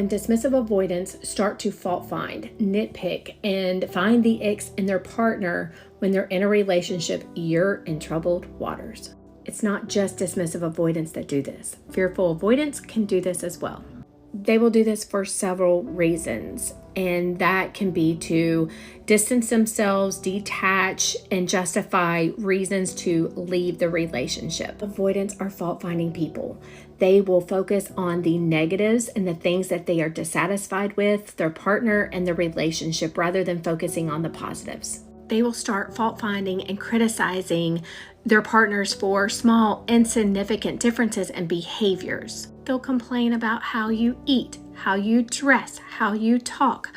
When dismissive avoidants start to fault find, nitpick, and find the icks in their partner when they're in a relationship, you're in troubled waters. It's not just dismissive avoidants that do this. Fearful avoidants can do this as well. They will do this for several reasons, and that can be to distance themselves, detach, and justify reasons to leave the relationship. Avoidants are fault-finding people. They will focus on the negatives and the things that they are dissatisfied with, their partner and the relationship, rather than focusing on the positives. They will start fault-finding and criticizing their partners for small, insignificant differences in behaviors. They'll complain about how you eat, how you dress, how you talk.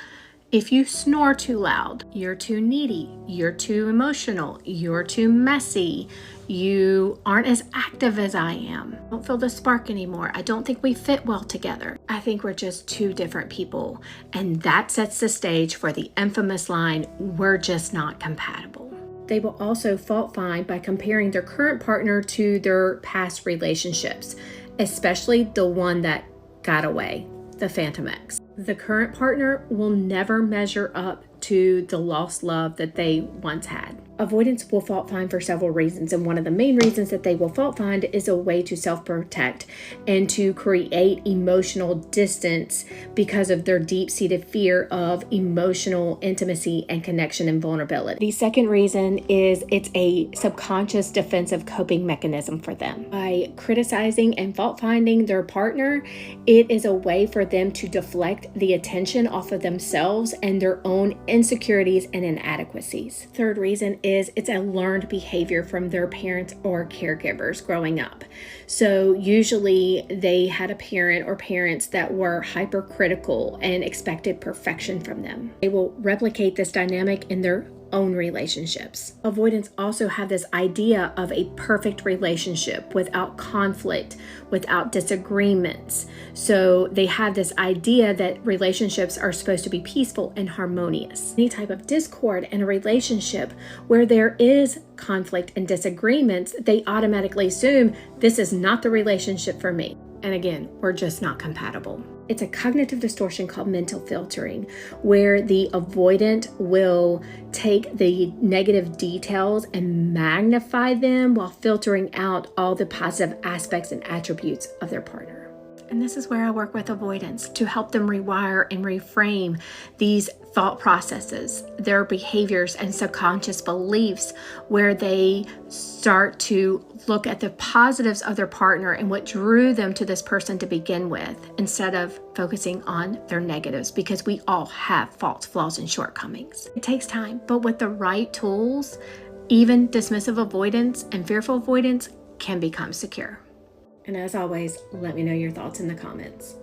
If you snore too loud, you're too needy, you're too emotional, you're too messy, you aren't as active as I am. I don't feel the spark anymore. I don't think we fit well together. I think we're just two different people. And that sets the stage for the infamous line, "We're just not compatible." They will also fault find by comparing their current partner to their past relationships, especially the one that got away, the Phantom Ex. The current partner will never measure up to the lost love that they once had. Avoidance will fault find for several reasons, and one of the main reasons that they will fault find is a way to self-protect and to create emotional distance because of their deep-seated fear of emotional intimacy and connection and vulnerability. The second reason is it's a subconscious defensive coping mechanism for them. By criticizing and fault finding their partner, it is a way for them to deflect the attention off of themselves and their own insecurities and inadequacies. Third reason is it's a learned behavior from their parents or caregivers growing up. So usually they had a parent or parents that were hypercritical and expected perfection from them. They will replicate this dynamic in their own relationships. Avoidants also have this idea of a perfect relationship without conflict, without disagreements. So they have this idea that relationships are supposed to be peaceful and harmonious. Any type of discord in a relationship where there is conflict and disagreements, they automatically assume this is not the relationship for me. And again, we're just not compatible. It's a cognitive distortion called mental filtering, where the avoidant will take the negative details and magnify them while filtering out all the positive aspects and attributes of their partner. And this is where I work with avoidants to help them rewire and reframe these thought processes, their behaviors and subconscious beliefs, where they start to look at the positives of their partner and what drew them to this person to begin with, instead of focusing on their negatives, because we all have faults, flaws, and shortcomings. It takes time, but with the right tools, even dismissive avoidance and fearful avoidance can become secure. And as always, let me know your thoughts in the comments.